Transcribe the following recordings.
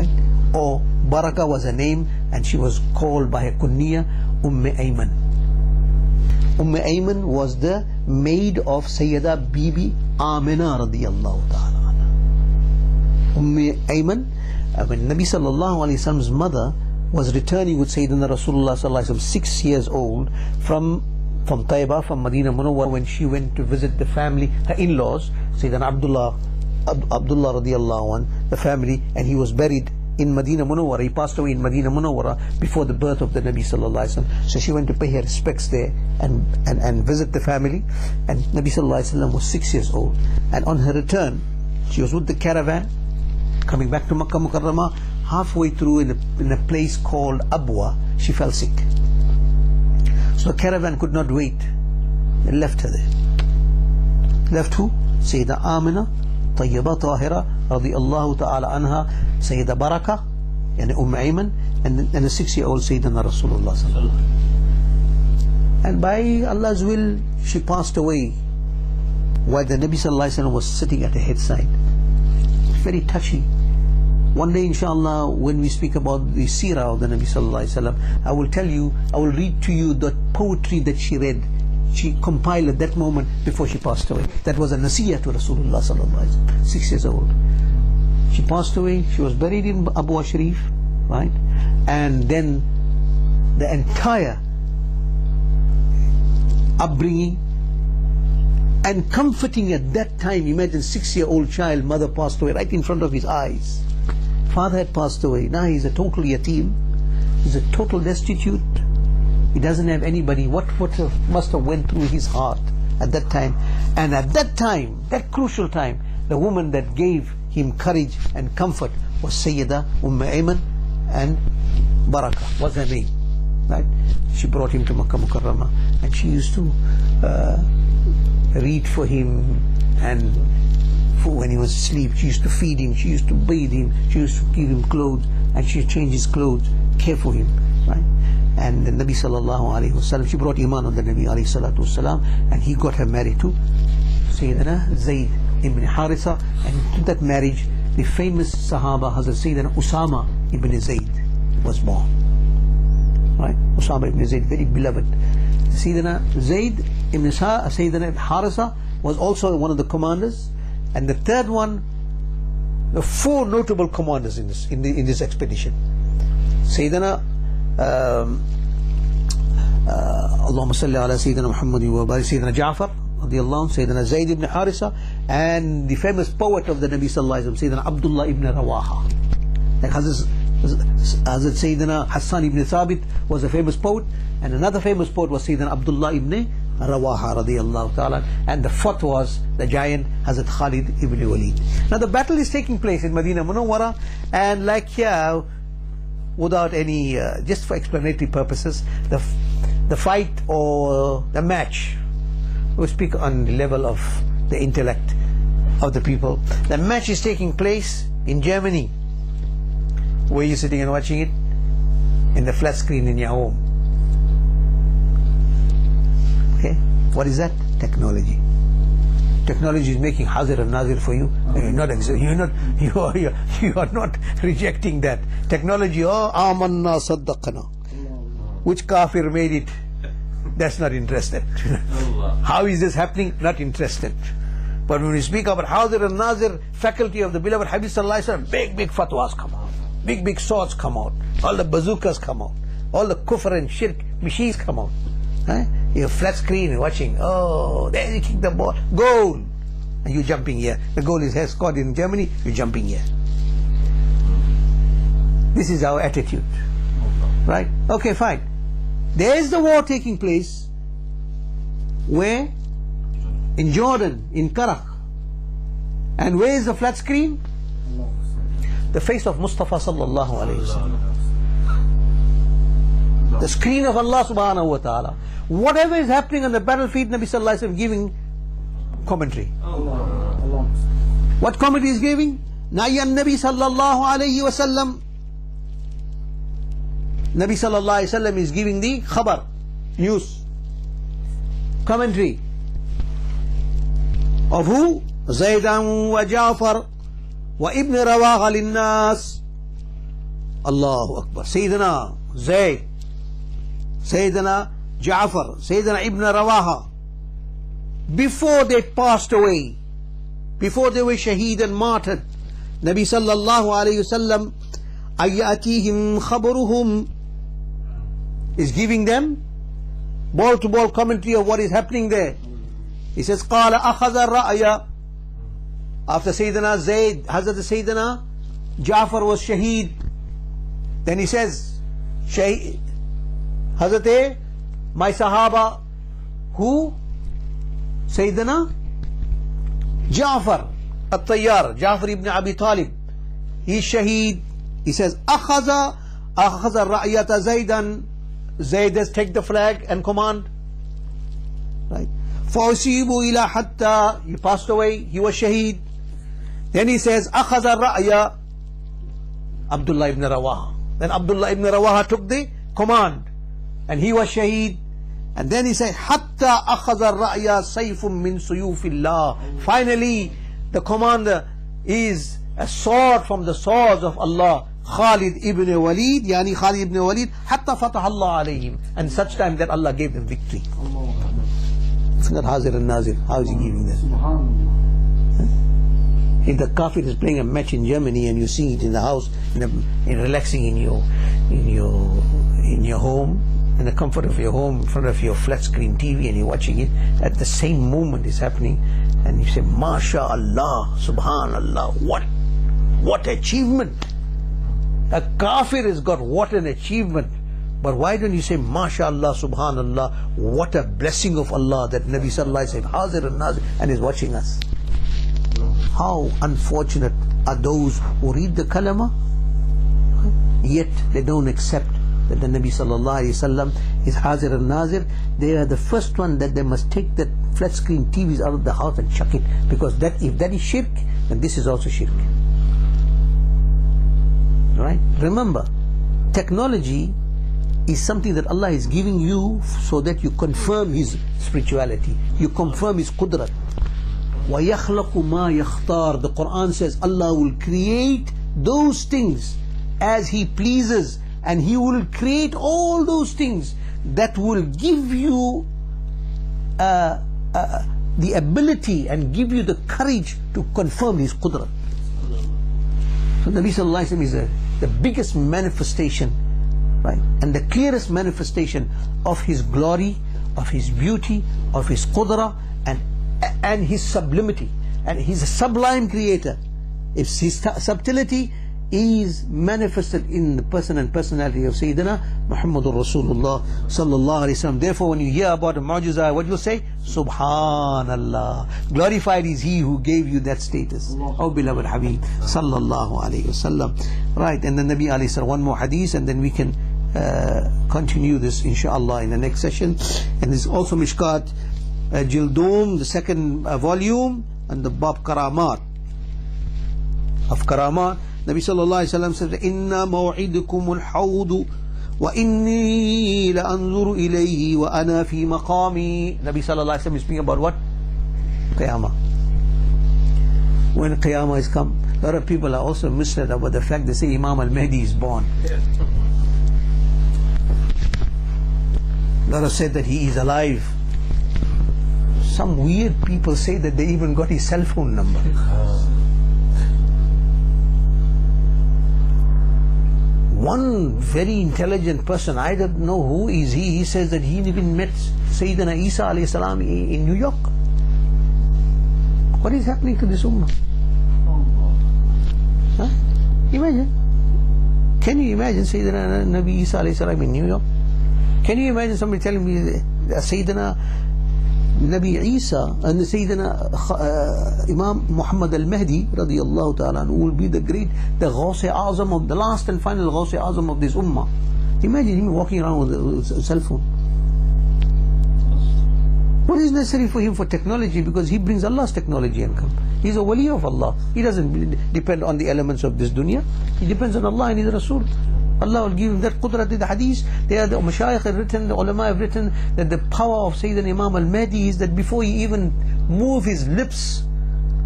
right? Or Baraka was her name, and she was called by her kunniya Ayman. Ayman was the maid of Sayyida Bibi Amina radiyallahu ta'ala. Ayman, when Nabi sallallahu alayhi wasallam's mother was returning with Sayyidina Rasulullah sallallahu alayhi wasallam, 6 years old, from Taiba, from Madina Munawwar, when she went to visit the family, her in-laws, Sayyidina Abdullah radiyallahu anh, the family, and he was buried in Madina Munawwara. He passed away in Madina Munawwara before the birth of the Nabi sallallahu alaihi wasallam. So she went to pay her respects there and visit the family. And Nabi sallallahu alaihi wasallam was 6 years old. And on her return, she was with the caravan coming back to Makkah Mukarramah. Halfway through, in a place called Abwa, she fell sick. So the caravan could not wait and left her there. Left who? Sayyida Amina Tayyibah Tahira radiyallahu ta'ala anha, Sayyida Baraka and Ayman, and a 6-year-old Sayyidina Rasulullah sallallahu alaihi wasallam. And by Allah's will, she passed away while the Nabi sallallahu alaihi wasallam was sitting at her headside. Very touchy. One day, inshallah, when we speak about the seerah of the Nabi sallallahu alaihi wasallam, I will read to you the poetry that she read. She compiled at that moment before she passed away. That was a nasiyah to Rasulullah sallallahu alaihi wasallam, 6 years old. She passed away. She was buried in Abu Sharif, right? And then the entire upbringing and comforting at that time. Imagine 6-year-old child, mother passed away right in front of his eyes. Father had passed away. Now he's a total yatim. He's a total destitute. He doesn't have anybody. What must have went through his heart at that time? And at that time, that crucial time, the woman that gave him courage and comfort was Sayyida Ayman, and Baraka was her name, right? She brought him to Makkah Mukarramah, and she used to read for him, and when he was asleep, she used to feed him, she used to bathe him, she used to give him clothes, and she changed his clothes, care for him, right? And the Nabi sallallahu alaihi wasallam, she brought iman on the Nabi alayhi salatu wasalam, and he got her married to Sayyidina Zayd ibn Harisa, and to that marriage the famous Sahaba Hazrat Sayyidina Usama ibn Zayd was born, right? Usama ibn Zayd, very beloved. Sayyidina Zayd ibn Sayyidina Harisa was also one of the commanders, and the third one, the 4 notable commanders in this expedition. Sayyidina Allahumma salli ala Sayyidina Muhammad wa barik, Sayyidina Ja'far radiyallahu anhu, Sayyidina Zayd ibn Harisa, and the famous poet of the Nabi sallallahu alaihi wasallam, Sayyidina Abdullah ibn Rawaha. Like Hazrat Sayyidina Hassan ibn Thabit was a famous poet, and another famous poet was Sayyidina Abdullah ibn Rawaha radiyallahu ta'ala, and the 4th was the giant Hazrat Khalid ibn Walid. Now the battle is taking place in Madina Munawwara, and like here, without any, just for explanatory purposes, the fight or the match, we speak on the level of the intellect of the people. The match is taking place in Germany. Where are you sitting and watching it? In the flat screen in your home. Okay, what is that? Technology. Technology is making haazir and naazir for you. You are not rejecting that technology. Oh, amanna saddaqna. Which kafir made it? That's not interested. How is this happening? Not interested. But when we speak about haazir and naazir, faculty of the beloved Habib sallallahu alaihi wasallam, big fatwas come out, big swords come out, all the bazookas come out, all the kufr and shirk machines come out. You're flat screen watching. Oh, there you kick the ball, goal, and you jumping here. The goal is scored in Germany. You're jumping here. This is our attitude, right? Okay, fine. There is the war taking place. Where? In Jordan, in Karak. And where is the flat screen? The face of Mustafa sallallahu alayhi wasallam. The screen of Allah subhanahu wa ta'ala. Whatever is happening on the battlefield, Nabi sallallahu alayhi wasallam giving commentary. What commentary is giving? Nayan Nabi sallallahu alayhi wasallam. Nabi sallallahu alayhi wasallam is giving the khabar, news, commentary of who? Zaydan wa Ja'far wa Ibn Rawaha linnas. Allahu Akbar. Sayyidina Zayd, Sayyidina Ja'far, Sayyidina Ibn Rawaha, before they passed away, before they were shaheed and martyred, Nabi sallallahu alayhi wasallam ayatihim khabaruhum is giving them ball to ball commentary of what is happening there. He says qala akhadha ra'ya, after Sayyidina Zayd, Hazrat Sayyidina Ja'far was shaheed, then he says Hazrat my Sahaba, who? Sayyidina Ja'far at-Tayyar, Ja'far ibn Abi Talib, he is shaheed. He says akhadha ra'yata Zaydan, Zayd has take the flag and command, right? Fa'usibu ila hatta, he passed away, he was shaheed. Then he says akhadha ra'ya Abdullah ibn Rawaha, then Abdullah ibn Rawaha took the command and he was shaheed. And then he said hatta akhadha ra'ya sayfun min suyufillah, finally the commander is a sword from the swords of Allah, Khalid ibn Walid, yani Khalid ibn Walid, hatta fatah Allah alayhim, and such time that Allah gave them victory. It's not haazir and naazir. How is he giving that? If the kafir is playing a match in Germany and you see it in the house, in relaxing in your home, in the comfort of your home, in front of your flat screen TV, and you're watching it, at the same moment is happening, and you say MashaAllah, Subhanallah, what achievement! A kafir has got what an achievement. But why don't you say MashaAllah, Subhanallah, what a blessing of Allah that Nabi Sallallahu Alaihi Wasallam Hazir and Nazir and is watching us. How unfortunate are those who read the kalama, yet they don't accept that the Nabi Sallallahu Alaihi Wasallam is Hazir and Nazir. They are the first one that they must take that flat screen TVs out of the house and chuck it, because if that is shirk, then this is also shirk. Right? Remember, technology is something that Allah is giving you so that you confirm His spirituality, you confirm His qudrat. وَيَخْلَقُ مَا يَخْتَارُ, the Qur'an says Allah will create those things as He pleases, and He will create all those things that will give you the ability and give you the courage to confirm His qudrat. So Nabi Sallallahu Alaihi Wasallam is the biggest manifestation, right, and the clearest manifestation of His glory, of His beauty, of His qudra, and His sublimity. And He's a sublime creator. If His subtlety is manifested in the person and personality of Sayyidina Muhammadur Rasulullah Sallallahu Alaihi Wasallam. Therefore, when you hear about a mu'jiza, what you say? Subhanallah. Glorified is He who gave you that status. Oh beloved Habib Sallallahu Alaihi Wasallam. Right, and then Nabi Alayhi Salam, one more hadith, and then we can continue this inshallah in the next session. And there's also Mishkat Jildum, the second volume, and the Bab Karamat of Karamat. Nabi Sallallahu Alaihi Wasallam says, Inna maw'idukum al-hawdu wa inni la anzuru ilayhi wa ana fi maqami. Nabi Sallallahu Alaihi Wasallam is speaking about what? Qiyamah. When Qiyamah is come, a lot of people are also misled about the fact they say Imam al-Mahdi is born. A lot have said that he is alive. Some weird people say that they even got his cell phone number. One very intelligent person, I don't know who is he says that he even met Sayyidina Isa alayhi salam in New York. What is happening to this ummah? Huh? Imagine. Can you imagine Sayyidina Nabi Isa alayhi salam in New York? Can you imagine somebody telling me that Sayyidina Nabi Isa and Sayyidina Imam Muhammad al-Mahdi radiyallahu ta'ala will be the Ghawse Azam of the last and final Ghawse Azam of this ummah. Imagine him walking around with a cell phone. What is necessary for him for technology? Because he brings Allah's technology and come. He's a wali of Allah. He doesn't depend on the elements of this dunya. He depends on Allah and His Rasool. Allah will give him that qudrat. The hadith, the mashayikh have written, the ulama have written that the power of Sayyidina Imam al-Mahdi is that before he even move his lips,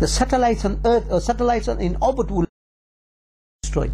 the satellites on earth or satellites in orbit will be destroyed.